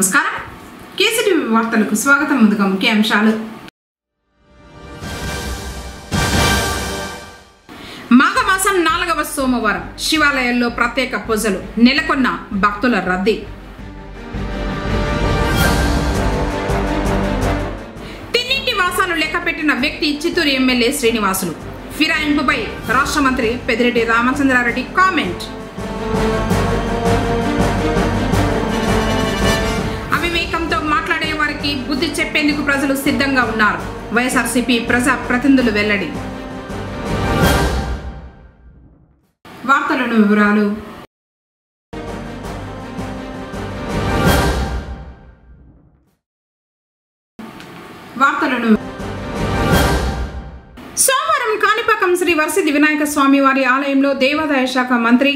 నమస్కారం కేసీటీవీ వార్తలకు స్వాగతం. ముందుగా ముఖ్యాంశాలు. మాఘమాసం 4వ సోమవారం శివాలయాల్లో ప్రత్యేక పూజలు, నెలకొన్న భక్తుల రద్దీ. తిన్నింటి వాసాలు లెక్కపెట్టిన వ్యక్తి చిత్తూరు ఎమ్మెల్యే శ్రీనివాసులు. ఫిరాయింపుపై రాష్ట్ర మంత్రి పెద్దిరెడ్డి రామచంద్రారెడ్డి కామెంట్. అవివేకంతో మాట్లాడే వారికి బుద్ధి చెప్పేందుకు ప్రజలు సిద్ధంగా ఉన్నారు. వైఎస్ఆర్సీపీ ప్రజా ప్రతినిధులు వెల్లడి. వార్తలను వివరాలు. సోమవారం కాణిపాకం శ్రీ వరసిద్ధి వినాయక స్వామి వారి ఆలయంలో దేవాదాయ శాఖ మంత్రి,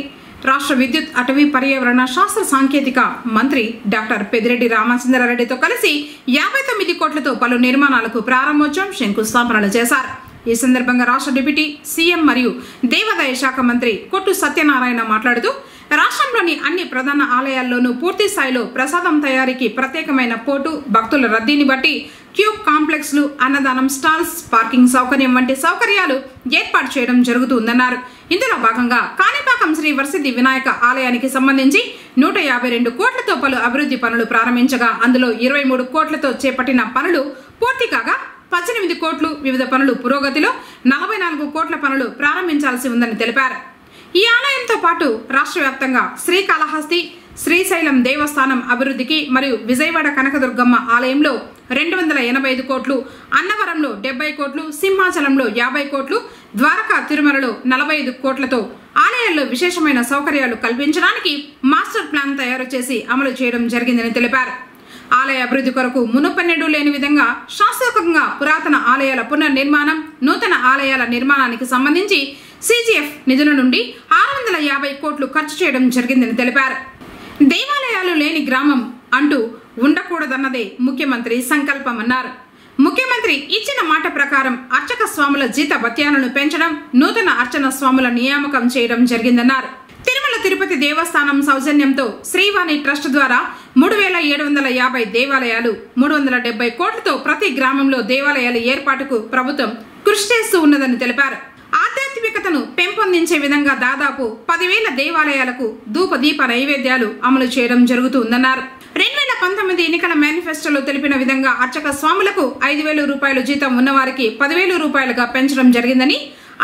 రాష్ట్ర విద్యుత్, అటవీ, పర్యావరణ, శాస్త్ర సాంకేతిక మంత్రి డాక్టర్ పెద్దిరెడ్డి రామచంద్రారెడ్డితో కలిసి 59 కోట్లతో పలు నిర్మాణాలకు ప్రారంభోత్సవం, శంకుస్థాపనలు చేశారు. ఈ సందర్భంగా రాష్ట్ర డిప్యూటీ సీఎం మరియు దేవాదాయ శాఖ మంత్రి కొట్టు సత్యనారాయణ మాట్లాడుతూ, రాష్ట్రంలోని అన్ని ప్రధాన ఆలయాల్లోనూ పూర్తి స్థాయిలో ప్రసాదం తయారీకి ప్రత్యేకమైన పోటు, భక్తుల రద్దీని బట్టి క్యూబ్ కాంప్లెక్స్లు, అన్నదానం స్టాల్స్, పార్కింగ్ సౌకర్యం వంటి సౌకర్యాలు ఏర్పాటు చేయడం జరుగుతుందన్నారు. ఇందులో భాగంగా కాణిపాకం శ్రీ వరసిద్ధి వినాయక ఆలయానికి సంబంధించి 152 కోట్లతో పలు అభివృద్ధి పనులు ప్రారంభించగా, అందులో 23 కోట్లతో చేపట్టిన పనులు పూర్తి కాగా 18 కోట్లు వివిధ పనులు పురోగతిలో, 44 కోట్ల పనులు ప్రారంభించాల్సి ఉందని తెలిపారు. ఈ ఆలయంతో పాటు రాష్ట్ర వ్యాప్తంగా శ్రీకాళహస్తి, శ్రీశైలం దేవస్థానం అభివృద్ధికి మరియు విజయవాడ కనకదుర్గమ్మ ఆలయంలో 285 కోట్లు, అన్నవరంలో 70 కోట్లు, సింహాచలంలో 50 కోట్లు, ద్వారకా తిరుమలలో 45 కోట్లతో ఆలయాల్లో విశేషమైన సౌకర్యాలు కల్పించడానికి మాస్టర్ ప్లాన్ తయారు చేసి అమలు చేయడం జరిగిందని తెలిపారు. ఆలయ అభివృద్ధి కొరకు మునుపెన్నడూ లేని విధంగా శాశ్వతంగా పురాతన ఆలయాల పునర్నిర్మాణం, నూతన ఆలయాల నిర్మాణానికి సంబంధించి CGF నిధుల నుండి 650 కోట్లు ఖర్చు చేయడం జరిగిందని తెలిపారు. దేవాలయాలు లేని గ్రామం అంటూ ఉండకూడదన్నదే ముఖ్యమంత్రి సంకల్పమన్నారు. ముఖ్యమంత్రి ఇచ్చిన మాట ప్రకారం అర్చక స్వాముల జీత భత్యాలను పెంచడం, నూతన అర్చన స్వాముల నియామకం చేయడం జరిగిందన్నారు. తిరుమల తిరుపతి దేవస్థానం సౌజన్యంతో శ్రీవాణి ట్రస్ట్ ద్వారా 3750 దేవాలయాలు, 370 కోట్లతో ప్రతి గ్రామంలో దేవాలయాల ఏర్పాటుకు ప్రభుత్వం కృషి చేస్తూ ఉన్నదని తెలిపారు. ఆధ్యాత్మికతను పెంపొందించే విధంగా దాదాపు 10,000 దేవాలయాలకు ధూపదీప నైవేద్యాలు అమలు చేయడం జరుగుతుందన్నారు. 2019 ఎన్నికల మేనిఫెస్టోలో తెలిపిన విధంగా అర్చక స్వాములకు 5,000 రూపాయలు జీతం ఉన్నవారికి 10,000 రూపాయలుగా పెంచడం జరిగిందని,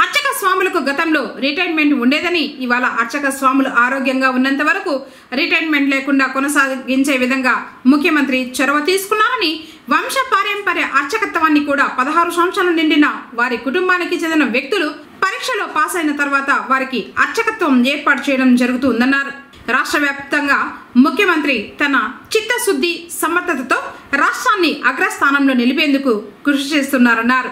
అర్చక స్వాములకు గతంలో రిటైర్మెంట్ ఉండేదని, ఇవాళ అర్చక స్వాములు ఆరోగ్యంగా ఉన్నంత వరకు రిటైర్మెంట్ లేకుండా కొనసాగించే విధంగా ముఖ్యమంత్రి చొరవ తీసుకున్నారని, వంశ పారంపర్య అర్చకత్వాన్ని కూడా 16 సంవత్సరాలు నిండిన వారి కుటుంబానికి చెందిన వ్యక్తులు పరీక్షలో పాస్ అయిన తర్వాత వారికి అర్చకత్వం ఏర్పాటు చేయడం జరుగుతుందన్నారు. రాష్ట్ర వ్యాప్తంగా ముఖ్యమంత్రి తన చిత్తశుద్ధి, సమర్థతతో రాష్ట్రాన్ని అగ్రస్థానంలో నిలిపేందుకు కృషి చేస్తున్నారన్నారు.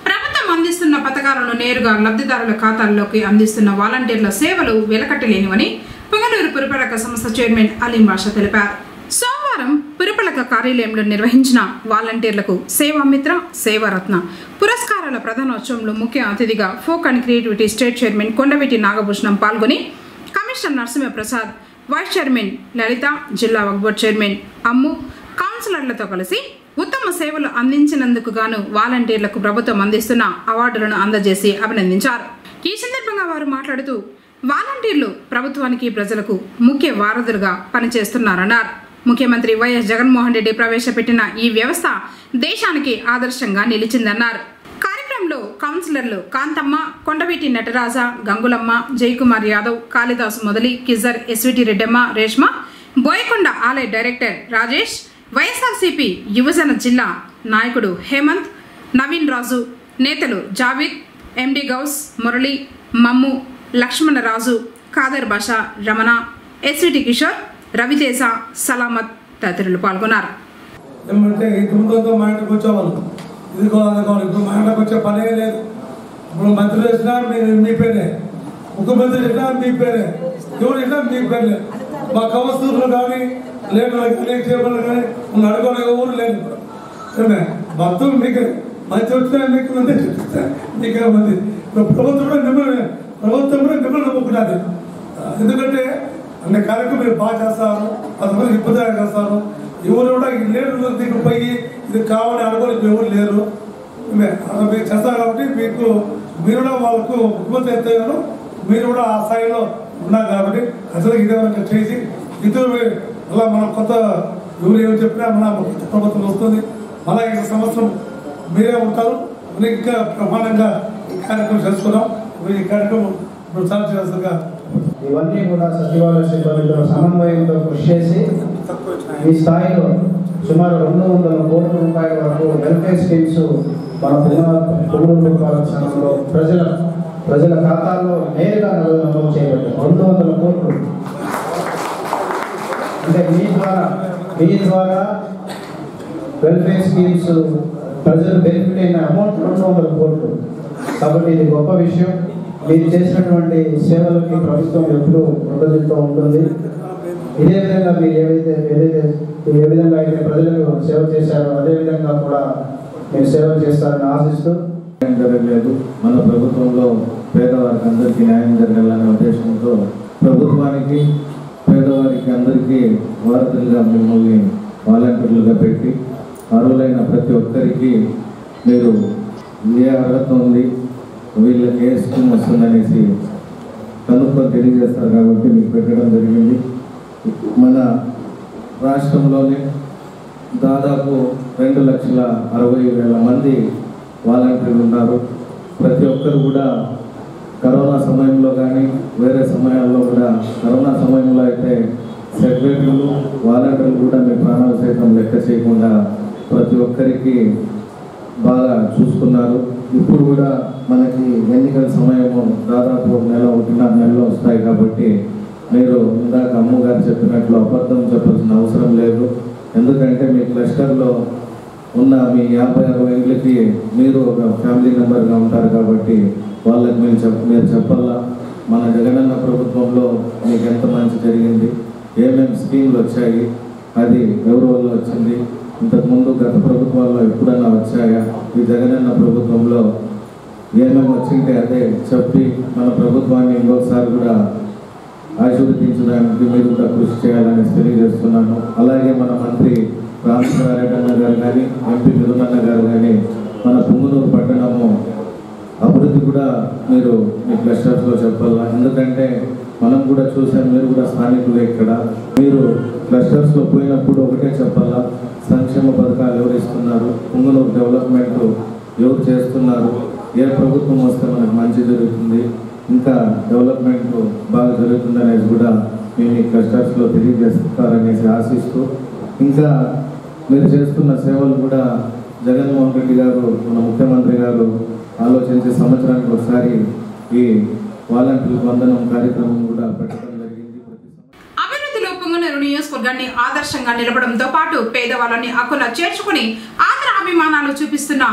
ప్రభుత్వం అందిస్తున్న పథకాలను నేరుగా లబ్ధిదారుల ఖాతాల్లోకి అందిస్తున్న వాలంటీర్ల సేవలు వెలకట్టలేనివని పొంగనూరు పురపాలక సంస్థ చైర్మన్ అలీం బాషా తెలిపారు. సోమవారం పురపాలక కార్యాలయంలో నిర్వహించిన వాలంటీర్లకు సేవామిత్ర, సేవారత్న పురస్కారాల ప్రధానోత్సవంలో ముఖ్య అతిథిగా folk and creativity state chairman Kondaveeti Nagabhushanam పాల్గొని, commissioner Narasimhaprasad, vice chairman Lalitha, జిల్లా వక్ఫ్ బోర్డు చైర్మన్ అమ్ము, కౌన్సిలర్లతో కలిసి ఉత్తమ సేవలు అందించినందుకు గాను వాలంటీర్లకు ప్రభుత్వం అందిస్తున్న అవార్డులను అందజేసి అభినందించారు. ఈ సందర్భంగా వారు మాట్లాడుతూ, వాలంటీర్లు ప్రభుత్వానికి, ప్రజలకు ముఖ్య వారధులుగా పనిచేస్తున్నారన్నారు. ముఖ్యమంత్రి వైఎస్ జగన్మోహన్ రెడ్డి ప్రవేశపెట్టిన ఈ వ్యవస్థ దేశానికి ఆదర్శంగా నిలిచిందన్నారు. కార్యక్రమంలో కౌన్సిలర్లు కాంతమ్మ, కొండవీటి నటరాజ, గంగులమ్మ, జయకుమార్ యాదవ్, కాళిదాసు మొదలి, కిజర్, ఎస్విటి రెడ్డమ్మ, రేష్మ, బోయకొండ ఆలయ డైరెక్టర్ రాజేష్, వైఎస్ఆర్సీపీ యువజన జిల్లా నాయకుడు హేమంత్, నవీన్ రాజు, నేతలు జావీద్, ఎండి గౌస్, మురళి, మమ్ము, లక్ష్మణరాజు, ఖాదర్ బాషా, రమణ, ఎస్విటి కిషోర్, రవితేజ, సలామత్ తదితరులు పాల్గొన్నారు. ఏమంటే ఇంతకుముందు మా ఇంటికి వచ్చేవాళ్ళు, ఇది కావాలి, ఇప్పుడు మా ఇంటికి వచ్చే పనే లేదు. ఇప్పుడు మంత్రులు వేసినా మీ పేరే, ముఖ్యమంత్రి చేసినా మీ పేరే, ఎవరు చేసినా మీ పేర్లే. మా కౌన్సిలర్లు కానీ లేబర్లు కానీ చేపలు కానీ అడుగునే ఊరు లేదు. మొత్తం మీకు మంచి వచ్చినా మీకు మంది చూపిస్తా, మీకే మంది. ప్రభుత్వం కూడా మిమ్మల్ని నమ్ముకున్నది. ఎందుకంటే అన్ని కార్యక్రమం మీరు బాగా చేస్తారు, కొంతమంది ఇబ్బందిగా చేస్తారు. ఎవరు కూడా లేరు దీనికి పోయి ఇది కావాలి అనుకోని ఎవరు లేరు. మీరు చేస్తారు కాబట్టి మీరు కూడా వాళ్ళకు ముఖ్యమంత్రి ఎత్తారు, మీరు కూడా ఆ స్థాయిలో ఉన్నారు కాబట్టి అసలు ఇదేమైనా చేసి ఇద్దరు అలా మనం కొత్త ఎవరు ఏమి చెప్పినా మన కొత్త ప్రభుత్వం వస్తుంది. మళ్ళీ ఈ సంవత్సరం మీరే ఉంటారు. ఇంకా ప్రమాణంగా ఈ కార్యక్రమం చేసుకున్నాం. ఈ కార్యక్రమం ఇప్పుడు చాలా చేస్తారుగా ఇవన్నీ కూడా సచివాలయ సిబ్బందితో సమన్వయంతో కృషి చేసి ఈ స్థాయిలో సుమారు 200 కోట్ల రూపాయల వరకు వెల్ఫేర్ స్కీమ్స్ మన పుంగనూరు పాలక సంఘంలో ప్రజల ఖాతాల్లో నేరుగా నమోదు చేయబడ్డాయి. 200 కోట్లు అంటే మీ ద్వారా వెల్ఫేర్ స్కీమ్స్ ప్రజలు బెనిఫిట్ అయిన అమౌంట్ 200 కోట్లు. కాబట్టి ఇది గొప్ప విషయం. మీరు చేసినటువంటి సేవలకి ప్రభుత్వం ఎప్పుడూ కృతజ్ఞతతో ఉంటుంది. ఇదే విధంగా మీరు ఏ విధంగా అయితే ప్రజలకు సేవ చేశారో అదే విధంగా కూడా మీరు సేవ చేస్తారని ఆశిస్తూ జరగలేదు. మన ప్రభుత్వంలో పేదవారికి అందరికీ న్యాయం జరగాలనే ఉద్దేశంతో ప్రభుత్వానికి పేదవారికి అందరికీ వారధులుగా మిమ్మల్ని వాలంటీర్లుగా పెట్టి అర్హులైన ప్రతి ఒక్కరికి మీరు ఏ అర్హత ఉంది, వీళ్ళకి ఏ స్కీమ్ వస్తుందనేసి కనుక్కొని తెలియజేస్తారు కాబట్టి మీకు పెట్టడం జరిగింది. మన రాష్ట్రంలోనే దాదాపు 2,60,000 మంది వాలంటీర్లు ఉన్నారు. ప్రతి ఒక్కరు కూడా కరోనా సమయంలో కానీ వేరే సమయాల్లో కూడా, కరోనా సమయంలో అయితే సెక్రటరీలు వాలంటీర్లు కూడా మీ ప్రాణాలు సైతం లెక్క చేయకుండా ప్రతి ఒక్కరికి బాగా చూసుకున్నారు. ఇప్పుడు కూడా మనకి ఎన్నికల సమయము దాదాపు 1.5 నెలలో వస్తాయి కాబట్టి మీరు ఇందాక అమ్మగారు చెప్పినట్లు అబద్ధం చెప్పాల్సిన అవసరం లేదు. ఎందుకంటే మీ క్లస్టర్లో ఉన్న మీ 50-60 ఇండ్లకి మీరు ఒక ఫ్యామిలీ మెంబర్గా ఉంటారు కాబట్టి వాళ్ళకి మీరు చెప్పాలా మన జగనన్న ప్రభుత్వంలో మీకు ఎంత మంచి జరిగింది, ఏమేమి స్కీమ్లు వచ్చాయి, అది ఎవరి వల్ల వచ్చింది, ఇంతకుముందు గత ప్రభుత్వాల్లో ఎప్పుడైనా వచ్చాయా, ఈ జగనన్న ప్రభుత్వంలో ఏమేమి వచ్చింటే అదే చెప్పి మన ప్రభుత్వాన్ని ఇంకొకసారి కూడా ఆశీర్వదించడానికి మీరు కూడా కృషి చేయాలని తెలియజేస్తున్నాను. అలాగే మన మంత్రి రామచంద్రారెడ్డి అన్న గారు కానీ ఎంపీ మిథునన్న గారు కానీ మన పుంగనూరు పట్టణము అభివృద్ధి కూడా మీరు మీ క్లస్టర్స్లో చెప్పాలా. ఎందుకంటే మనం కూడా చూసాం, మీరు కూడా స్థానికులు ఇక్కడ, మీరు క్లస్టర్స్లో పోయినప్పుడు ఒకటే చెప్పాలా, సంక్షేమ పథకాలు ఎవరు ఇస్తున్నారు, పుంగనూరు డెవలప్మెంట్ ఎవరు చేస్తున్నారు, ఏ ప్రభుత్వం వస్తే మనకు మంచి జరుగుతుంది, ఇంకా డెవలప్మెంట్ బాగా జరుగుతుంది అనేది కూడా మేము ఈ క్లస్టర్స్లో తెలియజేస్తారనేసి ఆశిస్తూ, ఇంకా మీరు చేస్తున్న సేవలు కూడా జగన్మోహన్ రెడ్డి గారు మన ముఖ్యమంత్రి గారు ఆలోచించి సంవత్సరానికి ఒకసారి ఈ వాలంటీర్ వందనం కార్యక్రమం కూడా పెట్టడం జరిగింది. అభివృద్ధిలో పుంగనూరు నియోజకవర్గాన్ని ఆదర్శంగా నిలపడంతో పాటు పేదవాళ్ళని హక్కున చేర్చుకుని ఆదర అభిమానాలు చూపిస్తున్న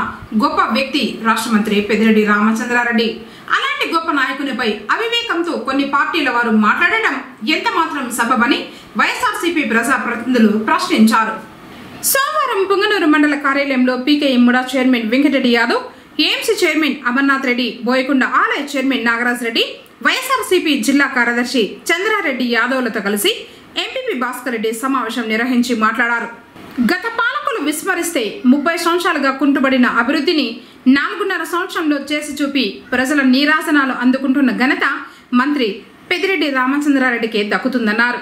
గొప్ప వ్యక్తి రాష్ట్ర మంత్రి పెద్దిరెడ్డి రామచంద్రారెడ్డి. అలాంటి గొప్ప నాయకునిపై అవివేకంతో కొన్ని పార్టీల వారు మాట్లాడటం ఎంత మాత్రం సబబని వైఎస్ఆర్సీపీ ప్రజాప్రతినిధులు ప్రశ్నించారు. సోమవారం పుంగనూరు మండల కార్యాలయంలో PKM MUDA chairman Venkatareddy Yadav, AMC chairman Amarnath Reddy, Boyakonda ఆలయ చైర్మన్ నాగరాజ్ రెడ్డి, వైఎస్ఆర్సీపీ జిల్లా కార్యదర్శి చంద్రారెడ్డి యాదవ్లతో కలిసి ఎంపీపీ భాస్కర్ రెడ్డి సమావేశం నిర్వహించి మాట్లాడారు. గత పాలకులు విస్మరిస్తే 30 సంవత్సరాలుగా కుంటుబడిన అభివృద్ధిని 4.5 సంవత్సరంలో చేసి చూపి ప్రజల నీరాజనాలు అందుకుంటున్న ఘనత మంత్రి పెద్దిరెడ్డి రామచంద్రారెడ్డికే దక్కుతుందన్నారు.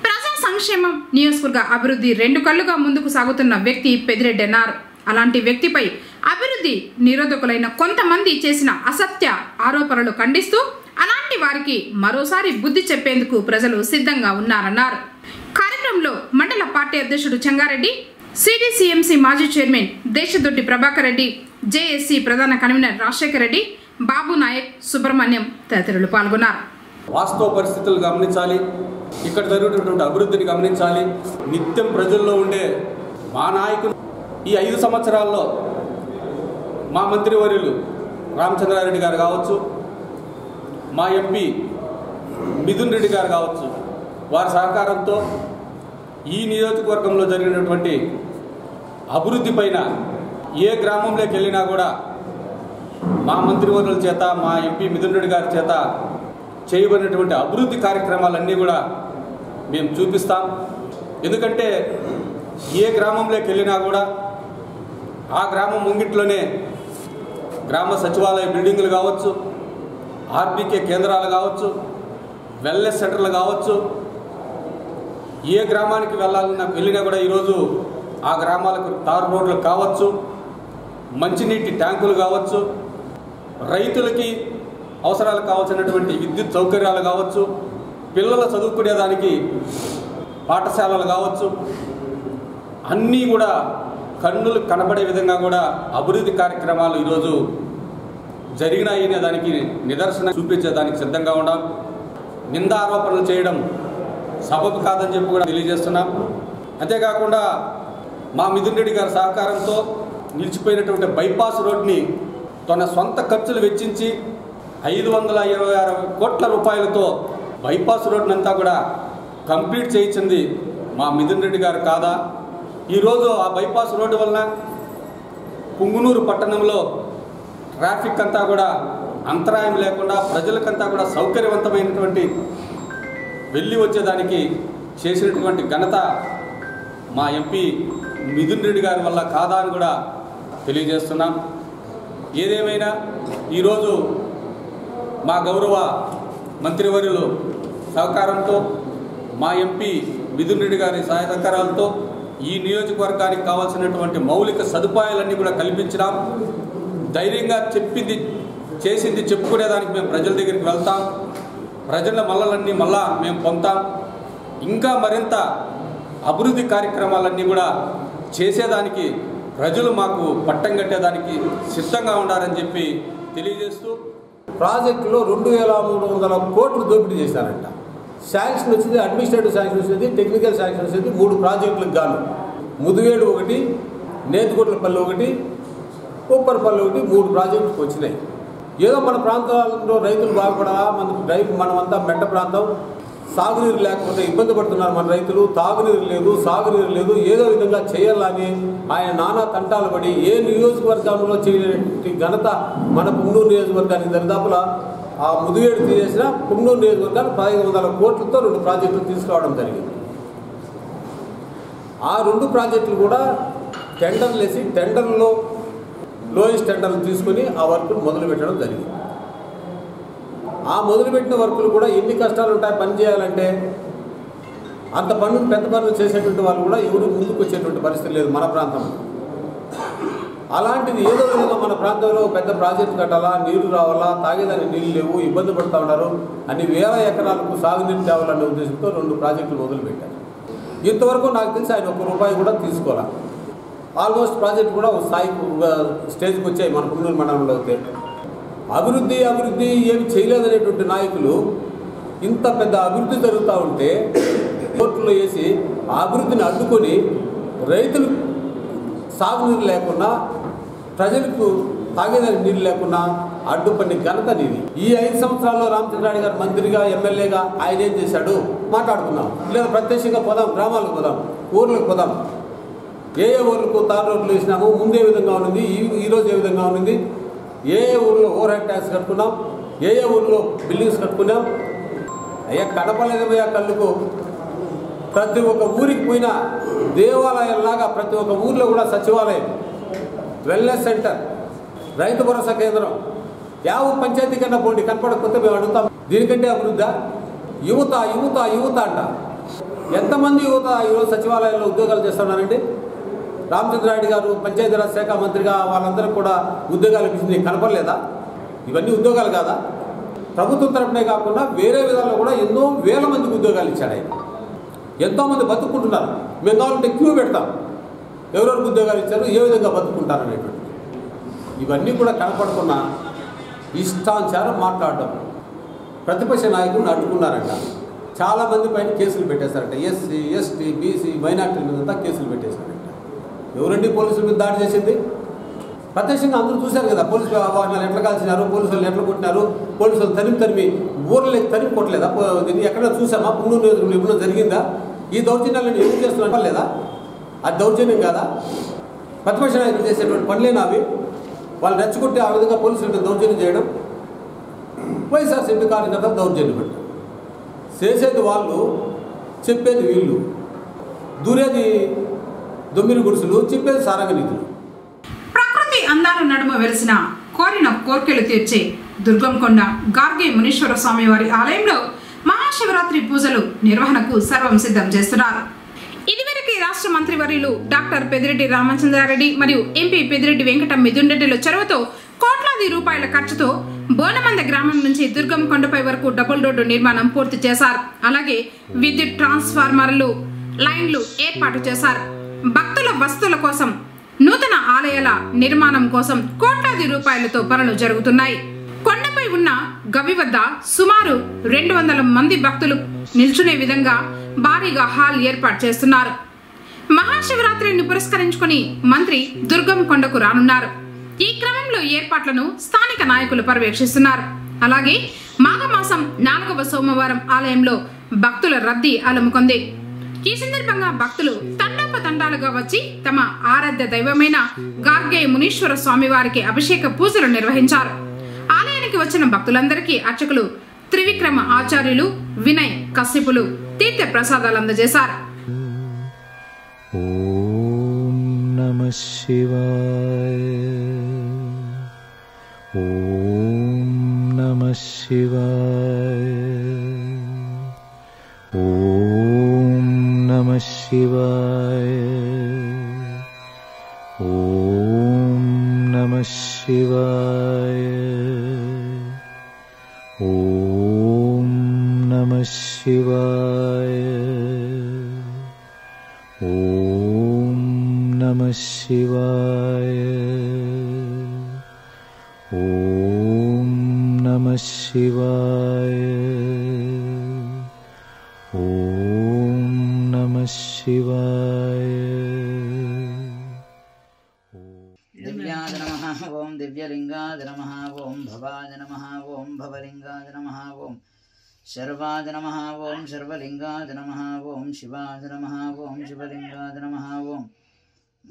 ప్రజా సంక్షేమం, నియోజకవర్గ అభివృద్ధి 2 కళ్లుగా ముందుకు సాగుతున్న వ్యక్తి పెద్దిరెడ్డి అన్నారు. అలాంటి వ్యక్తిపై అభివృద్ధి నిరోధకులైన కొంతమంది చేసిన అసత్య ఆరోపణలు ఖండిస్తూ అలాంటి వారికి మరోసారి బుద్ధి చెప్పేందుకు ప్రజలు సిద్ధంగా ఉన్నారన్నారు. కార్యక్రమంలో మండల పార్టీ అధ్యక్షుడు చెంగారెడ్డి, సిడిసిఎంసి మాజీ చైర్మన్ దేశదొడ్డి ప్రభాకర్ రెడ్డి, జేఎస్సీ ప్రధాన కన్వీనర్ రాజశేఖర్ రెడ్డి, బాబు నాయక్, సుబ్రహ్మణ్యం తదితరులు పాల్గొన్నారు. వాస్తవ పరిస్థితులు గమనించాలి, ఇక్కడ జరుగుతున్నటువంటి అభివృద్ధిని గమనించాలి. నిత్యం ప్రజల్లో ఉండే మా నాయకులు ఈ 5 సంవత్సరాల్లో మా మంత్రివర్యులు రామచంద్రారెడ్డి గారు కావచ్చు, మా ఎంపీ మిథున్ రెడ్డి గారు కావచ్చు, వారి సహకారంతో ఈ నియోజకవర్గంలో జరిగినటువంటి అభివృద్ధి పైన ఏ గ్రామంలోకి వెళ్ళినా కూడా మా మంత్రివర్యుల చేత, మా ఎంపీ మిథున్ రెడ్డి గారి చేత చేయబడినటువంటి అభివృద్ధి కార్యక్రమాలన్నీ కూడా మేము చూపిస్తాం. ఎందుకంటే ఏ గ్రామంలోకి వెళ్ళినా కూడా ఆ గ్రామం ముంగిట్లోనే గ్రామ సచివాలయ బిల్డింగులు కావచ్చు, ఆర్బీకే కేంద్రాలు కావచ్చు, వెల్నెస్ సెంటర్లు కావచ్చు, ఏ గ్రామానికి వెళ్ళినా కూడా ఈరోజు ఆ గ్రామాలకు తారు రోడ్లు కావచ్చు, మంచినీటి ట్యాంకులు కావచ్చు, రైతులకి అవసరాలు కావాల్సినటువంటి విద్యుత్ సౌకర్యాలు కావచ్చు, పిల్లల చదువుకునేదానికి పాఠశాలలు కావచ్చు, అన్నీ కూడా కన్నులు కనబడే విధంగా కూడా అభివృద్ధి కార్యక్రమాలు ఈరోజు జరిగినాయి అనే దానికి నిదర్శనం చూపించేదానికి సిద్ధంగా ఉన్నాం. నిందారోపణలు చేయడం సబబు కాదని చెప్పి కూడా తెలియజేస్తున్నాం. అంతేకాకుండా మా మిథున్ రెడ్డి గారి సహకారంతో నిలిచిపోయినటువంటి బైపాస్ రోడ్ని తన సొంత ఖర్చులు వెచ్చించి 526 కోట్ల రూపాయలతో బైపాస్ రోడ్నంతా కూడా కంప్లీట్ చేయించింది మా మిథున్ రెడ్డి గారు కాదా? ఈరోజు ఆ బైపాస్ రోడ్డు వలన పుంగునూరు పట్టణంలో ట్రాఫిక్ అంతా కూడా అంతరాయం లేకుండా ప్రజలకంతా కూడా సౌకర్యవంతమైనటువంటి వెళ్ళి వచ్చేదానికి చేసినటువంటి ఘనత మా ఎంపీ మిథున్ రెడ్డి గారి వల్ల కాదా అని కూడా తెలియజేస్తున్నాం. ఏదేమైనా ఈరోజు మా గౌరవ మంత్రివర్యులు సహకారంతో, మా ఎంపీ మిథున్ రెడ్డి గారి సహాయ సహకారాలతో ఈ నియోజకవర్గానికి కావాల్సినటువంటి మౌలిక సదుపాయాలన్నీ కూడా కల్పించినాం. ధైర్యంగా చెప్పింది చేసింది చెప్పుకునేదానికి మేము ప్రజల దగ్గరికి వెళ్తాం. ప్రజల మల్లలన్నీ మళ్ళా మేము పొందుతాం. ఇంకా మరింత అభివృద్ధి కార్యక్రమాలన్నీ కూడా చేసేదానికి ప్రజలు మాకు పట్టం కట్టేదానికి సిద్ధంగా ఉండాలని చెప్పి తెలియజేస్తూ, ప్రాజెక్టులో 2300 కోట్లు దోపిడీ చేశారంట. శాంక్షన్ వచ్చింది, అడ్మినిస్ట్రేటివ్ శాంక్షన్ వచ్చింది, టెక్నికల్ శాంక్షన్ వచ్చింది 3 ప్రాజెక్టులకు గాను. ముదివేడు 1, నేతికొట్లపల్లి 1, ఉప్పరపల్లి 1, 3 ప్రాజెక్టులకు వచ్చినాయి. ఏదో మన ప్రాంతాల్లో రైతులు బాగుపడాలా, మనమంతా మెట్ట ప్రాంతం, సాగునీరు లేకపోతే ఇబ్బంది పడుతున్నారు మన రైతులు. తాగునీరు లేదు, సాగునీరు లేదు, ఏదో విధంగా చేయాలని ఆయన నానా తంటాలు పడి ఏ నియోజకవర్గంలో చేయని ఘనత మన పుంగనూరు నియోజకవర్గానికి దరిదాపులా ఆ ముదివేడు తీసేసిన పుంగనూరు నియోజకవర్గాన్ని 1500 కోట్లతో 2 ప్రాజెక్టులు తీసుకురావడం జరిగింది. ఆ 2 ప్రాజెక్టులు కూడా టెండర్లు వేసి టెండర్లో లోయెస్ట్ టెండర్లు తీసుకుని ఆ వర్కులు మొదలుపెట్టడం జరిగింది. ఆ మొదలుపెట్టిన వర్కులు కూడా ఎన్ని కష్టాలు ఉంటాయి పని చేయాలంటే. అంత పనులు పెద్ద పనులు చేసేటువంటి వాళ్ళు కూడా ఎవరు ముందుకు వచ్చేటువంటి పరిస్థితి లేదు మన ప్రాంతంలో. అలాంటిది ఏదో విధంగా మన ప్రాంతంలో పెద్ద ప్రాజెక్టు కట్టాలా, నీళ్లు రావాలా, తాగేదానికి నీళ్ళు లేవు, ఇబ్బంది పడుతూ ఉన్నారు, అన్ని వేల ఎకరాలకు సాగునీరు తేవాలనే ఉద్దేశంతో 2 ప్రాజెక్టులు మొదలుపెట్టారు. ఇంతవరకు నాకు తెలిసి ఆయన ₹1 కూడా తీసుకోవాలి. ఆల్మోస్ట్ ప్రాజెక్ట్ కూడా స్టేజ్కి వచ్చాయి మన పుంగనూరు మండలంలో. అయితే అభివృద్ధి ఏమి చేయలేదనేటువంటి నాయకులు ఇంత పెద్ద అభివృద్ధి జరుగుతూ ఉంటే కోర్టులో వేసి ఆ అభివృద్ధిని అడ్డుకొని రైతులు సాగునీరు లేకుండా, ప్రజలకు తాగేదానికి నీళ్ళు లేకుండా అడ్డుపడిన ఘనత నీది. ఈ 5 సంవత్సరాల్లో రామచంద్రారెడ్డి గారు మంత్రిగా, ఎమ్మెల్యేగా ఆయన ఏం చేశాడు మాట్లాడుకుందాం. లేదా ప్రత్యక్షంగా పోదాం, గ్రామాలకు పోదాం, ఊర్లకు పోదాం. ఏ ఊర్లకు తారు రోడ్లు వేసినాము, ముందే విధంగా ఉన్నది, ఈరోజు ఏ విధంగా ఉన్నది, ఏ ఊర్లో ఓవర్ హెడ్ ట్యాక్స్ కట్టుకున్నాం, ఏ ఊర్లో బిల్డింగ్స్ కట్టుకున్నాం. అయ్యా కనపలేదయ్యా కళ్ళకు. ప్రతి ఒక్క ఊరికి పోయినా దేవాలయంలాగా ప్రతి ఒక్క ఊర్లో కూడా సచివాలయం, వెల్నెస్ సెంటర్, రైతు భరోసా కేంద్రం, యావ పంచాయతీ కన్నా పోండి కనపడకపోతే మేము అడుగుతాం. దీనికంటే అభివృద్ధి. యువత యువత యువత అంట. ఎంతమంది యువత ఈరోజు సచివాలయంలో ఉద్యోగాలు చేస్తున్నారండి? రామచంద్రారెడ్డి గారు పంచాయతీరాజ్ శాఖ మంత్రిగా వాళ్ళందరికీ కూడా ఉద్యోగాలు ఇప్పించింది కనపడలేదా? ఇవన్నీ ఉద్యోగాలు కాదా? ప్రభుత్వం తరపునే కాకుండా వేరే విధాల్లో కూడా ఎన్నో వేల మందికి ఉద్యోగాలు ఇచ్చాడు ఆయన. ఎంతోమంది బతుక్కుంటున్నారు. మేము కావాలంటే క్యూ పెడతాం, ఎవరెవరికి ఉద్యోగాలు ఇచ్చారు, ఏ విధంగా బతుక్కుంటారు అనేటువంటి. ఇవన్నీ కూడా కనపడుతున్నా ఇష్టానుసారం మాట్లాడడం. ప్రతిపక్ష నాయకులను అడ్డుకున్నారంట, చాలామంది పైన కేసులు పెట్టేశారంట. ఎస్సీ, ఎస్టీ, బీసీ, మైనార్టీల మీదంతా కేసులు పెట్టేశారంట. ఎవరండి పోలీసుల మీద దాడి చేసింది? ప్రత్యక్షంగా అందరూ చూశారు కదా, పోలీసు వాహనాలు ఎట్లా కాల్చినారు, పోలీసు వాళ్ళు ఎట్లా కొట్టినారు, పోలీసు వాళ్ళు తరిమి ఊర్లకి తరిమి కొట్టలేదా? ఎక్కడ చూసామా? పుంగూరు నియోజకవర్గంలో ఎప్పుడో జరిగిందా? ఈ దౌర్జన్యాలను ఎందుకు చేస్తున్నట్టు లేదా? అది దౌర్జన్యం కాదా? ప్రతిపక్ష నాయకులు చేసేటువంటి పనులేనా అవి? వాళ్ళు రెచ్చగొట్టి ఆ విధంగా పోలీసులకు దౌర్జన్యం చేయడం. వైఎస్ఆర్సీపీ కార్యకర్తలు దౌర్జన్యం పెట్టారు. చేసేది వాళ్ళు, చెప్పేది వీళ్ళు. దూరేది దొమ్మిడి గుడుసులు, చెప్పేది సారంగ నిధులు. ప్రకృతి అందాల నడుమ వెలిసిన కోరిన కోర్కెలు తీర్చే దుర్గంకొండ గార్గే మునీశ్వర స్వామి వారి ఆలయంలో మహాశివరాత్రి పూజలు నిర్వహణకు సర్వం సిద్ధం చేస్తున్నారు. ఇదివరకే రాష్ట్ర మంత్రివర్యులు డాక్టర్ పెద్దిరెడ్డి రామచంద్రారెడ్డి మరియు ఎంపీ పెద్దిరెడ్డి వెంకట మిథున్ రెడ్డిల చొరవతో కోట్లాది రూపాయల ఖర్చుతో బోనమంద గ్రామం నుంచి దుర్గం కొండపై వరకు డబుల్ రోడ్డు నిర్మాణం పూర్తి చేశారు. అలాగే విద్యుత్ ట్రాన్స్ఫార్మర్లు, లైన్లు ఏర్పాటు చేశారు. భక్తుల వసతుల కోసం, నూతన ఆలయాల నిర్మాణం కోసం కోట్లాది రూపాయలతో పనులు జరుగుతున్నాయి. కొండపై ఉన్న గవి వద్ద సుమారు 200 మంది భక్తులు నిల్చునే విధంగా భారీగా హాల్ ఏర్పాటు చేస్తున్నారు. మహాశివరాత్రిని పురస్కరించుకుని మంత్రి దుర్గం కొండకు రానున్నారు. ఈ క్రమంలో ఏర్పాట్లను స్థానిక నాయకులు పర్యవేక్షిస్తున్నారు. అలాగే మాఘమాసం 4వ సోమవారం ఆలయంలో భక్తుల రద్దీ అలుముకుంది. ఈ సందర్భంగా భక్తులు తండాలుగా వచ్చి తమ ఆరాధ్య దైవమైన గార్గే మునీశ్వర స్వామి వారికి అభిషేక పూజలు నిర్వహించారు. ఆలయానికి వచ్చిన భక్తులందరికీ అర్చకులు త్రివిక్రమ ఆచార్యులు వినయ్ కశ్యపులు తీర్థ ప్రసాదాలు అందజేశారు. ఓం నమః శివాయ, ఓం నమః శివాయ, ఓం నమః శివాయ, ఓం నమః శివాయ, ఓం నమః శివాయ, ఓం నమః శివాయ, ఓం నమః శివాయ, ఓం నమః శివాయ. దివ్యాయ నమః. ఓం దివ్యలింగాయ నమః. ఓం భవాయ నమః. ఓం భవలింగాయ నమః. ఓం శర్వాయ నమః. ఓం శర్వలింగాయ నమః. ఓం శివాయ నమః. ఓం శివలింగాయ నమః. ఓం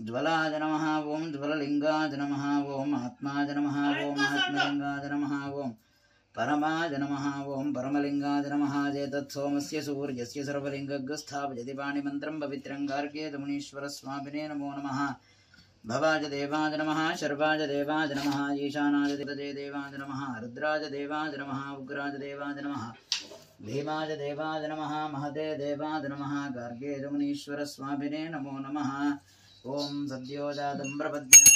జ్వలాయ నమః. ఓం జ్వలలింగాయ నమః. ఓం ఆత్మాయ నమః. ఓం ఆత్మలింగాయ నమః. ఓం పరమాయ నమః. ఓం పరమలింగాయ నమః. చేతత్సోమస్య సూర్యస్య సర్వలింగస్థాపయతి పాణిమంత్రం పవిత్రం గార్గే మునీశ్వర స్వామినే నమో నమః. భవాయ దేవాయ నమః. శర్వాయ దేవాయ నమః. ఈశానాయ దేవాయ నమః. రుద్రాయ దేవాయ నమః. ఉగ్రాయ దేవాయ నమః. భీమాయ దేవాయ నమః. మహతే దేవాయ నమః. గార్గే మునీశ్వర స్వామినే నమో నమః. ఓం సద్యోజాతం ప్రపద్యామి.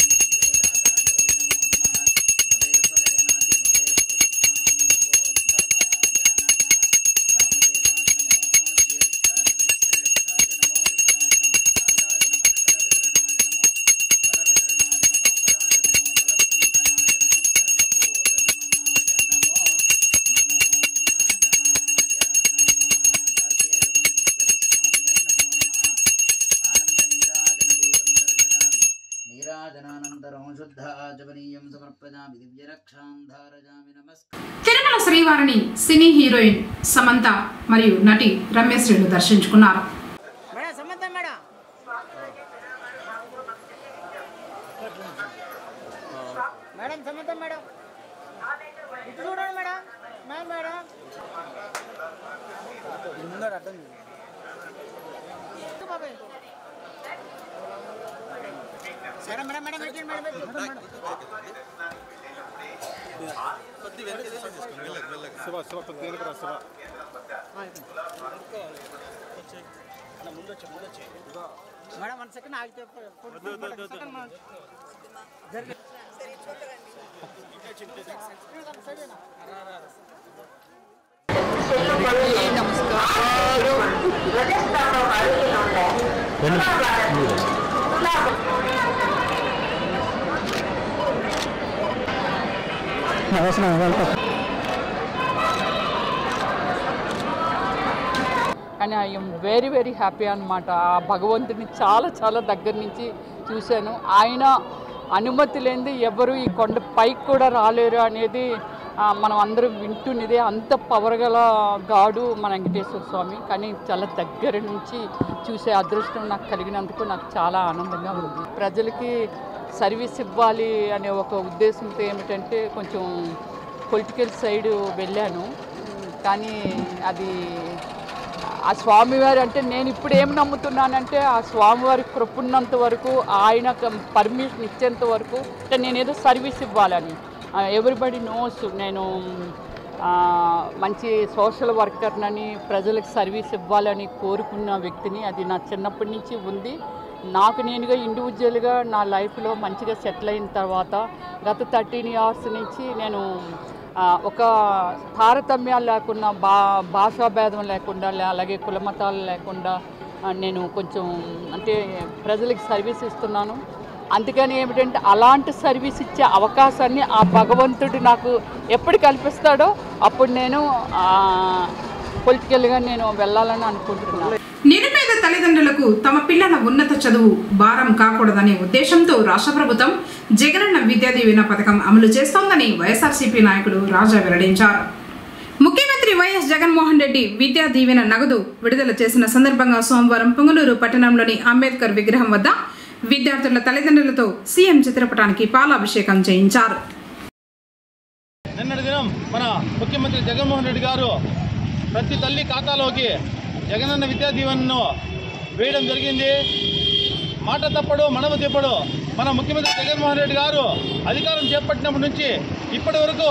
తిరుమల శ్రీవారిని సినీ హీరోయిన్ సమంత మరియు నటి రమ్యశ్రీలు దర్శించుకున్నారు. కానీ ఐఎమ్ వెరీ వెరీ హ్యాపీ అనమాట. ఆ భగవంతుడిని చాలా చాలా దగ్గర నుంచి చూశాను. ఆయన అనుమతి లేనిది ఎవరు ఈ కొండ పైకి కూడా రాలేరు అనేది మనం అందరం వింటున్నదే. అంత పవర్ గల గాడు మన వెంకటేశ్వర స్వామి. కానీ చాలా దగ్గర నుంచి చూసే అదృష్టం నాకు కలిగినందుకు నాకు చాలా ఆనందంగా ఉంది. ప్రజలకి సర్వీస్ ఇవ్వాలి అనే ఒక ఉద్దేశంతో ఏమిటంటే కొంచెం పొలిటికల్ సైడ్ వెళ్ళాను. కానీ అది ఆ స్వామివారి అంటే నేను ఇప్పుడు ఏం నమ్ముతున్నానంటే ఆ స్వామివారి కృప ఉన్నంత వరకు, ఆయన పర్మిషన్ ఇచ్చేంత వరకు అంటే నేనేదో సర్వీస్ ఇవ్వాలని. ఎవ్రీబడి నోస్ నేను మంచి సోషల్ వర్కర్నని, ప్రజలకు సర్వీస్ ఇవ్వాలని కోరుకున్న వ్యక్తిని. అది నా చిన్నప్పటి నుంచి ఉంది. నాకు నేనుగా ఇండివిజువల్గా నా లైఫ్లో మంచిగా సెటిల్ అయిన తర్వాత గత 13 years నుంచి నేను ఒక తారతమ్యాలు లేకుండా, భాషాభేదం లేకుండా, అలాగే కులమతాలు లేకుండా నేను కొంచెం అంటే ప్రజలకు సర్వీస్ ఇస్తున్నాను. అందుకని ఏమిటంటే అలాంటి సర్వీస్ ఇచ్చే అవకాశాన్ని ఆ భగవంతుడు నాకు ఎప్పుడు కల్పిస్తాడో అప్పుడు నేను పొలిటికల్గా నేను వెళ్ళాలని అనుకుంటున్నాను. నిరుపేద తల్లిదండ్రులకు తమ పిల్లల ఉన్నత చదువు భారం కాకూడదనే ఉద్దేశంతో రాష్ట్ర ప్రభుత్వం జగనన్న విద్యా దీవెన పథకం అమలు చేస్తోందని వైఎస్ఆర్సీపీ నాయకుడు రాజా వెల్లడించారు. ముఖ్యమంత్రి వైఎస్ జగన్మోహన్ రెడ్డి విద్యా దీవెన నగదు విడుదల చేసిన సందర్భంగా సోమవారం పొంగనూరు పట్టణంలోని అంబేద్కర్ విగ్రహం వద్ద విద్యార్థుల తల్లిదండ్రులతో సీఎం చిత్రపటానికి పాలాభిషేకం చేయించారు. నిన్నటి దినం మన ముఖ్యమంత్రి జగన్మోహన్ రెడ్డి గారు ప్రతి తల్లి ఖాతాలోకి జగనన్న విద్యా దీవెనను వేయడం జరిగింది. మాట తప్పడు మనము తిప్పడు. మన ముఖ్యమంత్రి జగన్మోహన్ రెడ్డి గారు అధికారం చేపట్టినప్పటి నుంచి ఇప్పటి వరకు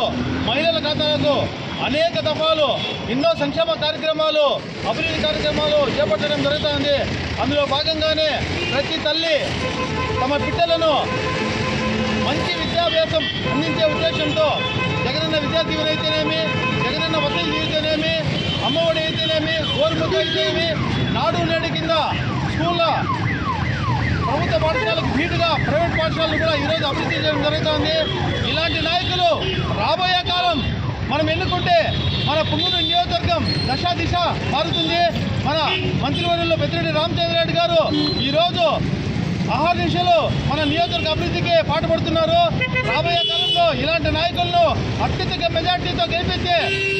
మహిళల ఖాతాలకు అనేక దఫాలు ఎన్నో సంక్షేమ కార్యక్రమాలు, అభివృద్ధి కార్యక్రమాలు చేపట్టడం జరుగుతుంది. అందులో భాగంగానే ప్రతి తల్లి తమ బిడ్డలను మంచి విద్యాభ్యాసం అందించే ఉద్దేశంతో జగనన్న విద్యా దీవెన అయితేనేమి, జగనన్న వసతి అయితేనేమి, అమ్మఒడి అయితేనేమి, గోరుముద్ద అయితేనేమి, నాడు నేడు కింద స్కూళ్ళ ప్రభుత్వ పాఠశాలకు ధీటుగా ప్రైవేట్ పాఠశాలలు కూడా ఈరోజు అభివృద్ధి చేయడం జరుగుతుంది. ఇలాంటి నాయకులు రాబోయే కాలం మనం ఎన్నుకుంటే మన పొంగనూరు నియోజకవర్గం దశ దిశ మారుతుంది. మన మంత్రివర్యులు పెద్దిరెడ్డి రామచంద్రారెడ్డి గారు ఈరోజు అహర్నిశలు మన నియోజకవర్గ అభివృద్ధికి పాటుపడుతున్నారు. రాబోయే కాలంలో ఇలాంటి నాయకులను అత్యధిక మెజార్టీతో గెలిపిస్తే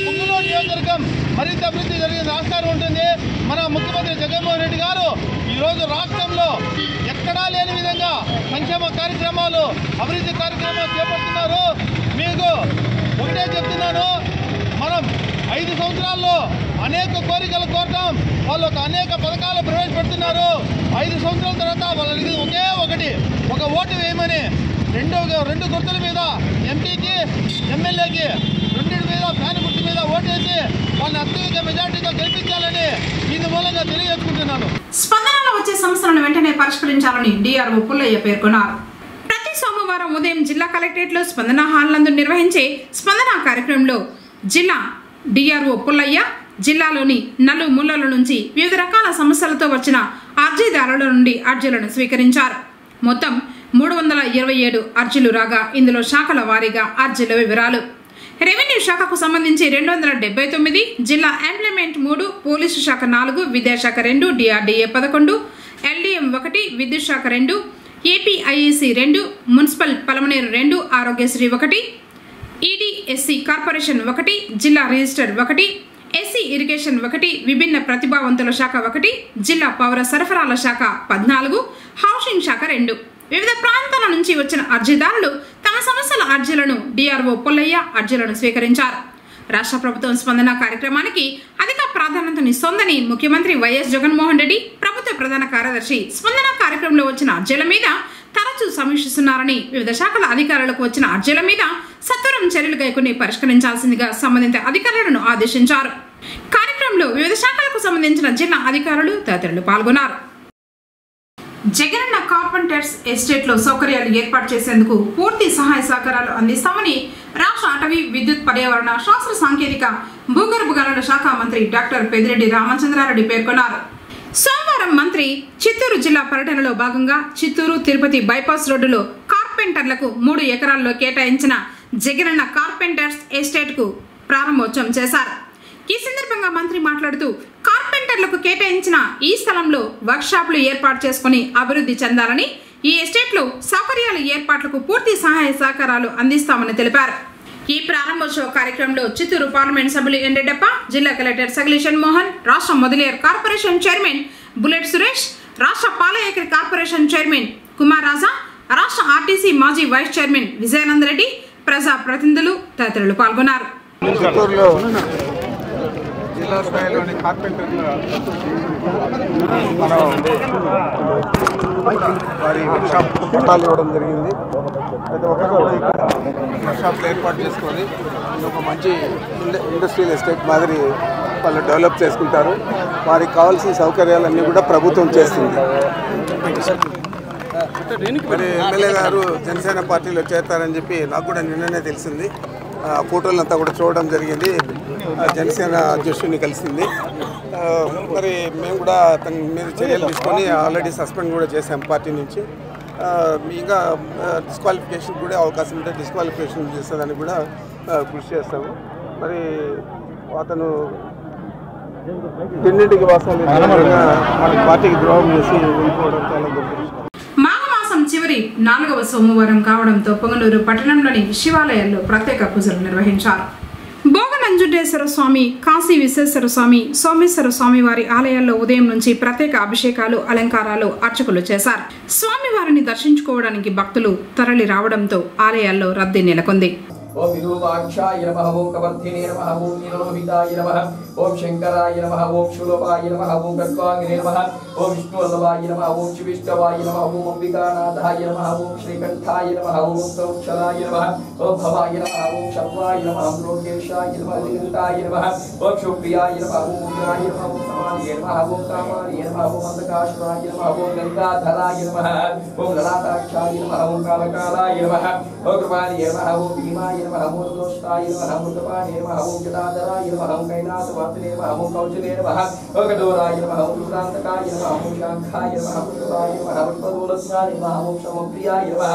పొంగనూరు నియోజకవర్గం మరింత అభివృద్ధి జరిగే ఆస్కారం ఉంటుంది. మన ముఖ్యమంత్రి జగన్మోహన్ రెడ్డి గారు ఈరోజు రాష్ట్రంలో ఎక్కడా లేని విధంగా సంక్షేమ కార్యక్రమాలు, అభివృద్ధి కార్యక్రమాలు చేపడుతున్నారు. మీకు ఒకటే చెప్తున్నాను, మనం 5 సంవత్సరాల్లో అనేక కోరికలు కోరటం, వాళ్ళు అనేక పథకాలు ప్రవేశపెడుతున్నారు. 5 సంవత్సరాల తర్వాత వాళ్ళకి ఒక ఓటు వేయమని రెండు గుర్తుల మీద ఎంపీకి, ఎమ్మెల్యేకి రెండింటి మీద ఫ్యాన్ గుర్తు మీద ఓటు వేసి వాళ్ళని అత్యధిక మెజార్టీతో గెలిపించాలని దీని మూలంగా తెలియజేసుకుంటున్నాను. స్పందనలో వచ్చే సమస్యలను వెంటనే పరిష్కరించాలని డిఆర్ఓ పుల్లయ్య పేర్కొన్నారు. ప్రతి సోమవారం ఉదయం జిల్లా కలెక్టరేట్లో స్పందన హాల్ నందు నిర్వహించే స్పందన కార్యక్రమంలో జిల్లా డిఆర్ఓ పుల్లయ్య జిల్లాలోని నలుమూలల నుంచి వివిధ రకాల సమస్యలతో వచ్చిన అర్జీదారుల నుండి అర్జీలను స్వీకరించారు. మొత్తం 327 అర్జీలు రాగా ఇందులో శాఖల వారీగా అర్జీల వివరాలు: రెవెన్యూ శాఖకు సంబంధించి 279, జిల్లా ఎంప్లాయ్మెంట్ 3, పోలీసు శాఖ 4, విద్యాశాఖ 2, డిఆర్డీఏ 11, ఎల్డీఎం 1, విద్యుత్ శాఖ 2, APIIC 2, municipal Palamaner 2, Aarogyasri 1, EDSC corporation 1, జిల్లా రిజిస్టర్ 1, ఎస్సీ ఇరిగేషన్ 1, విభిన్న ప్రతిభావంతుల శాఖ 1, జిల్లా పౌర సరఫరాల శాఖ 14, హౌసింగ్ శాఖ 2. వివిధ ప్రాంతాల నుంచి వచ్చిన అర్జీదారులు తమ సమస్యల అర్జీలను డిఆర్ఓ పుల్లయ్య అర్జీలను స్వీకరించారు. రాష్ట్ర ప్రభుత్వం స్పందన కార్యక్రమానికి అధిక ప్రాధాన్యతనిస్తోందని ముఖ్యమంత్రి వైఎస్ జగన్మోహన్ రెడ్డి, ప్రభుత్వ ప్రధాన కార్యదర్శి స్పందన కార్యక్రమంలో వచ్చిన అర్జీల మీద తరచూ సమీక్షిస్తున్నారని, వివిధ శాఖల అధికారులకు వచ్చిన అర్జీల మీద సత్వరం చర్యలు కైకొని పరిష్కరించాల్సిందిగా సంబంధిత అధికారులను ఆదేశించారు. కార్యక్రమంలో వివిధ శాఖలకు సంబంధించిన జిల్లా అధికారులు తదితరులు పాల్గొన్నారు. జగనన్న కార్పెంటర్స్ ఎస్టేట్లో సౌకర్యాలు ఏర్పాటు చేసేందుకు పూర్తి సహాయ సహకారాలు అందిస్తామని రాష్ట్ర అటవీ విద్యుత్ పర్యావరణ శాస్త్ర సాంకేతిక భూగర్భ గనుల శాఖ మంత్రి డాక్టర్ పెద్దిరెడ్డి రామచంద్రారెడ్డి పేర్కొన్నారు. సోమవారం మంత్రి చిత్తూరు జిల్లా పర్యటనలో భాగంగా చిత్తూరు తిరుపతి బైపాస్ రోడ్డులో కార్పెంటర్లకు 3 ఎకరాల్లో కేటాయించిన జగనన్న కార్పెంటర్స్ ఎస్టేట్కు ప్రారంభోత్సవం చేశారు. ఈ సందర్భంగా మంత్రి మాట్లాడుతూ కార్పెంటర్లకు కేటాయించిన ఈ స్థలంలో వర్క్షాపులు ఏర్పాటు చేసుకుని అభివృద్ధి చెందాలని, ఈ ఎస్టేట్లో సౌకర్యాల ఏర్పాట్లకు పూర్తి సహాయ సహకారాలు అందిస్తామని తెలిపారు. ఈ ప్రారంభోత్సవ కార్యక్రమంలో చిత్తూరు పార్లమెంట్ సభ్యులు ఎండెడ్డప్ప, జిల్లా కలెక్టర్ సగలీషన్ మోహన్, రాష్ట్ర Mudaliar corporation chairman bullet Suresh, రాష్ట్ర పాలయేకరి కార్పొరేషన్ చైర్మన్ కుమార్ రాజా, రాష్ట్ర ఆర్టీసీ మాజీ వైస్ చైర్మన్ విజయానంద్ రెడ్డి, ప్రజా ప్రతినిధులు తదితరులు పాల్గొన్నారు. జిల్లా స్థాయిలోని కార్పెంటర్ల మనం వారి వర్క్షాప్ పట్టాలు ఇవ్వడం జరిగింది. అయితే ఒక్కొక్కరు ఇక్కడ వర్క్షాప్లు ఏర్పాటు చేసుకొని ఒక మంచి ఇండస్ట్రియల్ ఎస్టేట్ మాదిరి వాళ్ళు డెవలప్ చేసుకుంటారు. వారికి కావాల్సిన సౌకర్యాలన్నీ కూడా ప్రభుత్వం చేస్తుంది. మరి ఎమ్మెల్యే గారు జనసేన పార్టీలో చేరతారని చెప్పి నాకు కూడా నిన్ననే తెలిసింది. ఫోటోలంతా కూడా చూడడం జరిగింది. జనసేన అధ్యక్షుడిని కలిసింది. మరి మేము కూడా తన మీద చర్యలు తీసుకొని ఆల్రెడీ సస్పెండ్ కూడా చేసాం పార్టీ నుంచి. ఇంకా డిస్క్వాలిఫికేషన్ కూడా అవకాశం ఉంటే డిస్క్వాలిఫికేషన్ చేసేదానికి కూడా కృషి చేస్తాము. మరి అతను తిన్నింటికి వాసాలు మన పార్టీకి ద్రోహం చేసి వెళ్ళిపోవడం చాలా గొప్ప. మాఘమాసం చివరి 4వ సోమవారం కావడంతో పొంగనూరు పట్టణంలోని శివాలయాల్లో ప్రత్యేక పూజలు నిర్వహించారు. భోగనంజుండేశ్వర స్వామి, కాశీ విశ్వేశ్వర స్వామి, సోమేశ్వర స్వామి వారి ఆలయాల్లో ఉదయం నుంచి ప్రత్యేక అభిషేకాలు, అలంకారాలు అర్చకులు చేశారు. స్వామివారిని దర్శించుకోవడానికి భక్తులు తరలి రావడంతో ఆలయాల్లో రద్దీ నెలకొంది. ओम विरूपाक्षाय नमः ओम कवर्धिने नमः ओम नीलोहिताय नमः ओम शंकराय नमः ओम शूलोपाय नमः ओम गत्वांगिने नमः ओम विष्णुवल्लभाय नमः ओम शिविष्टवाय नमः ओम अंबिकानाथाय नमः ओम श्रीकंठाय नमः ओम सौक्षराय नमः ओम भवाय नमः ओम शत्वाय नमः ओम लोकेशाय नमः निगंताय नमः ओम शुक्रियाय नमः ओम उग्राय नमः ओम समानिये नमः ओम कामानिये नमः ओम अंधकाश्वराय नमः ओम गंगाधराय नमः ओम ललाटाक्षाय नमः ओम कालकालाय नमः ओम कृपानिये नमः ओम भीमाय नमः ओम दोष्टाय नमः ओम कृपानिये नमः ओम जटाधराय नमः ओम कैलासवासिने नमः ओम कौशले नमः ओम कठोराय नमः ओम दुरांतकाय नमः ओम शांखाय नमः ओम शिवाय नमः ओम पदोलस्याय नमः ओम समप्रियाय नमः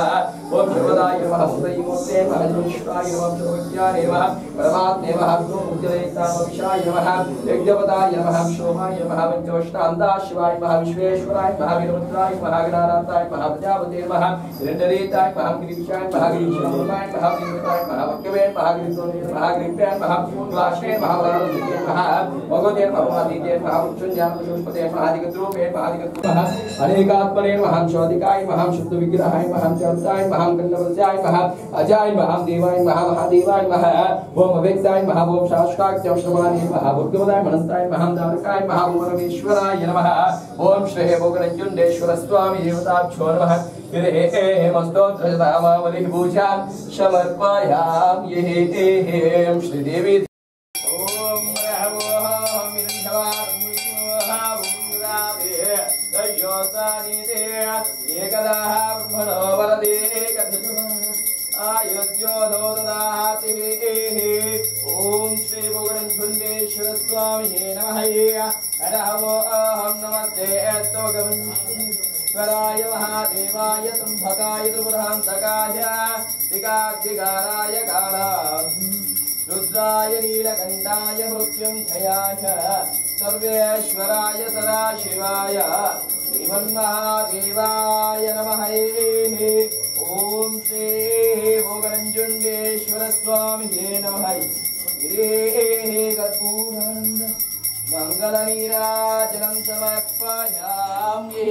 ओम सर्वदाय नमः ओम दैवते नमः ज्योतिषाय नमः सर्वज्ञाय नमः परमात्मे नमः ओम उज्जलेतामविषाय नमः यज्ञपदाय नमः शोभाय नमः पंचवष्टांता शिवाय नमः विश्वेश्वराय नमः वीरभद्राय नमः गणानाथाय नमः प्रजापते नमः निरंतरेताय नमः गिरीशाय नमः गिरीशाय नमः गिरीशाय महाभक्तवे महाग्रितोने महाग्रिप्याय महाक्लाशे महावरालुके महा भगवते महादिते महामुच्चन्याम सुष्पते महादिगद्रूपे महादिगद्रूपः अनेकात्मने महां शोधिकाय महां शुद्ध विग्रहाय महां चर्चाय महां कन्नवस्याय महा अजाय महां देवाय महादेवाय महा ओम अव्यक्ताय महा ओम शाश्वताय श्रवणाय महा भगवताय मनंताय महां दारकाय महा परमेश्वराय नमः ओम श्री भोगनंजुंडेश्वर स्वामी देवताभ्यो नमः हेमस्तोत्रजतामावलिः पूजा समर्पयामि येहेम श्रीदेवी ओम रहवोहम मिन्धवारुमुहावुरादे दयोतानिदे एकदाह ब्रह्मणो वरदे आयुष्योदोददाति ओम श्री भोगनंजुंडेश्वर स्वामी नमः रहवोहम नमस्ते एतोगम स्वराय महादेवाय संभकाय त्रिपुरांतकाय दिगाग्दिगाराय कालाय रुद्राय नीलकंठाय मृत्युंजयाय सर्वेश्वराय सदाशिवाय श्रीमन्महादेवाय नमः ओम श्री भोगनंजुंडेश्वर स्वामी नमः कर्पूरानंद मंगलनीराजनं समर्पयामि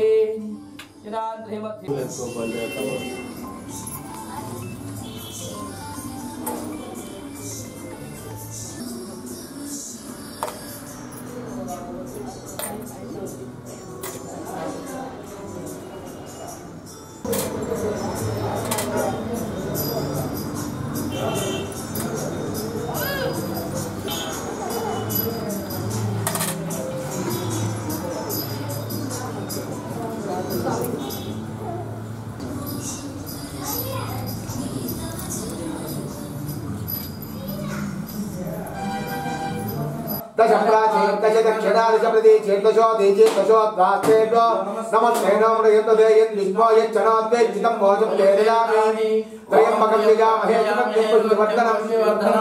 दशप्राचेर्दश दक्षिणादश प्रदेशेर्दशो देशेर्दशो द्वासेभ्यो नमस्ते नमो यद्वदे यद्विष्णो यच्चनोद्वेज्जितं भोजं वेदयामि त्रयम्बकं यजामहे सुगन्धिं पुष्टिवर्धनं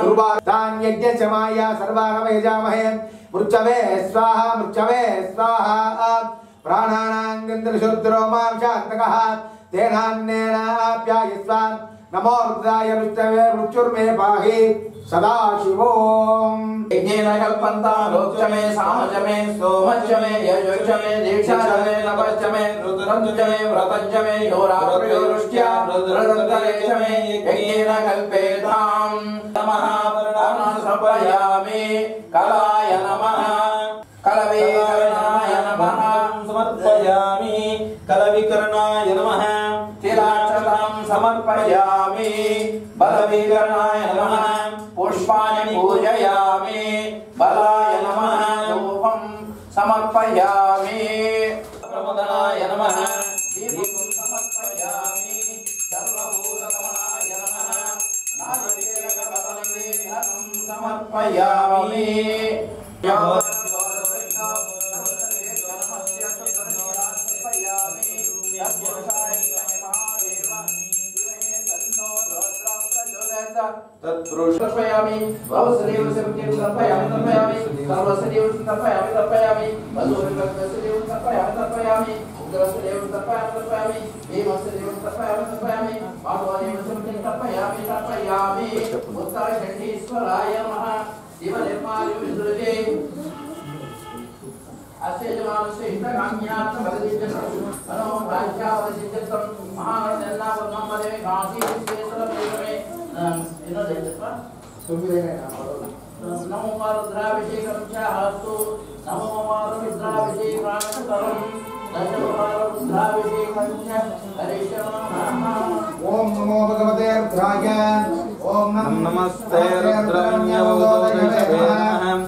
उर्वारुकधान्यज्ञमाया सर्वानम यजामहे मृच्छवे स्वाहा प्राणानां गन्धर्वशुद्धरो मां शान्तकः तेनान्नेनाप्यायस्व नमो रुद्राय विष्णवे मृत्युर्मे पाहि सदा शिवोम यज्ञेन कल्पन्ता लोकचमे सामचमे सोमचमे यजुचमे दीक्षाचमे नवचमे रुद्रंचमे व्रतंचमे योराप्रयोरुष्ट्या रुद्रदन्तरेचमे यज्ञेन कल्पेतां नमः वरदानं समर्पयामि कलाय नमः कलविकरणाय नमः समर्पयामि कलविकरणाय नमः तिलाक्षतां समर्पयामि बलविकरणाय नमः पुष्पाणि पूजयामि बलाय नमः धूपं समर्पयामि प्रमदनाय नमः दीपं समर्पयामि सर्वभूतगमनाय नमः नारिकेलकदलीधनं समर्पयामि तत्पुरुषर्पयामि ववसदेव सर्वदेव तर्पयामि सर्वसदेव तर्पयामि वसुदेव तर्पयामि उग्रसदेव तर्पयामि देवसदेव तर्पयामि माधवदेव सर्वदेव तर्पयामि उत्तरचण्डीश्वराय नमः शिवनिर्माल्य विदुरते असेजमानस्य हितकाम्यात् मददिज्जतं मनो राज्यावदिज्जतं महानन्दावन्मदे काशी विश्वेश्वरदेवमे नमो रुद्राभिषेकं च हस्तु नमो रुद्राभिषेकानन्तरं रुद्राभिषेकं च हरिशमः ओम नमो भगवते रुद्राय ओम नमस्ते रुद्राय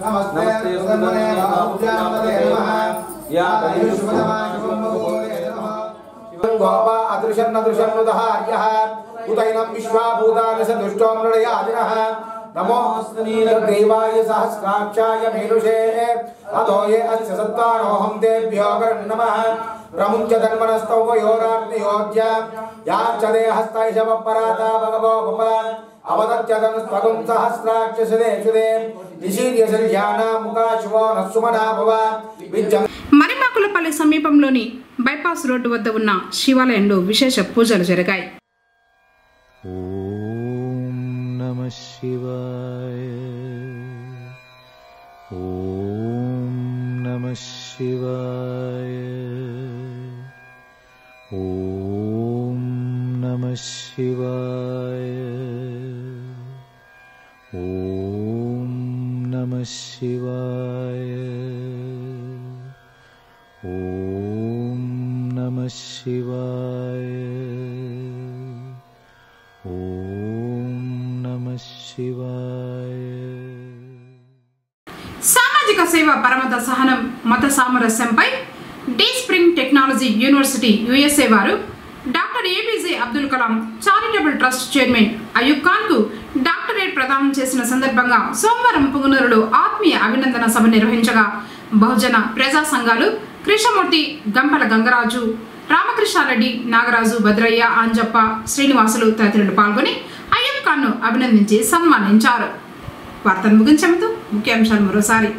नमस्ते सुंदरे बाहुजामते नमः या गोपा अदृशन्न दृशन्नुदहार्यः उदैनं विश्वाभूतानि सदुष्टो मृडयादिनः नमोऽस्तीदेवाय सहस्राक्षाय मेरुषे अधो ये अस्य सत्त्वानोऽहं तेभ्यो नमः प्रमुञ्चतन्मनस्तौवयोरार्तियोज्य याच्चदे हस्तैषवपराता भगवो भव अवदत्यतनुस्त्वगुं सहस्राक्षसुदे निशीर्यशल्याना मुखाशुवो नस्सुमना भव మరిమాకులపల్లి సమీపంలోని బైపాస్ రోడ్డు వద్ద ఉన్న శివాలయంలో విశేష పూజలు జరిగాయి. ఓం నమః శివాయ ఓం నమః శివాయ ఓం నమః శివాయ ఓం నమః శివాయ ఓం నమః శివాయ ఓం నమః శివాయ. సామాజిక సేవ పరమత సహనం మత సామరస్యంపై the spring technology university USA వారు doctor APJ Abdul Kalam charitable trust chairman Ayub Khan కు డాక్టరేట్ ప్రదానం చేసిన సందర్భంగా సోమవారం పుంగనూరులో ఆత్మీయ అభినందన సభ నిర్వహించగా బహుజన ప్రజా సంఘాలు కృష్ణమూర్తి, గంపల గంగరాజు, రామకృష్ణారెడ్డి, నాగరాజు, భద్రయ్య, అంజప్ప, శ్రీనివాసులు తదితరులు పాల్గొని అయ్యూబ్ ఖాన్ను అభినందించి సన్మానించారు. వార్తను ముగించడంతో ముఖ్యాంశాలు మరోసారి.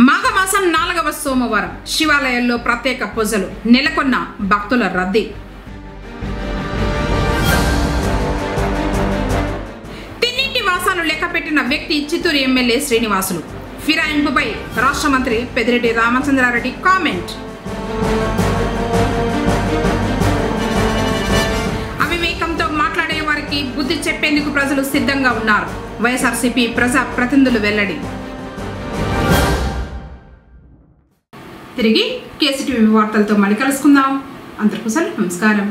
మాఘమాసం 4వ సోమవారం శివాలయాల్లో ప్రత్యేక పూజలు, నెలకొన్న భక్తుల రద్దీ. తిన్నింటి వాసాలు లెక్కపెట్టిన వ్యక్తి చిత్తూరు ఎమ్మెల్యే శ్రీనివాసులు. ఫిరాయింపుపై రాష్ట్ర మంత్రి పెద్దిరెడ్డి రామచంద్రారెడ్డి కామెంట్. అవివేకంతో మాట్లాడే వారికి బుద్ధి చెప్పేందుకు ప్రజలు సిద్ధంగా ఉన్నారు. వైఎస్ఆర్సీపీ ప్రజా ప్రతినిధులు వెల్లడి. తిరిగి కేసీటీవీ వార్తలతో మళ్ళీ కలుసుకుందాం. అందరికీ నమస్కారం.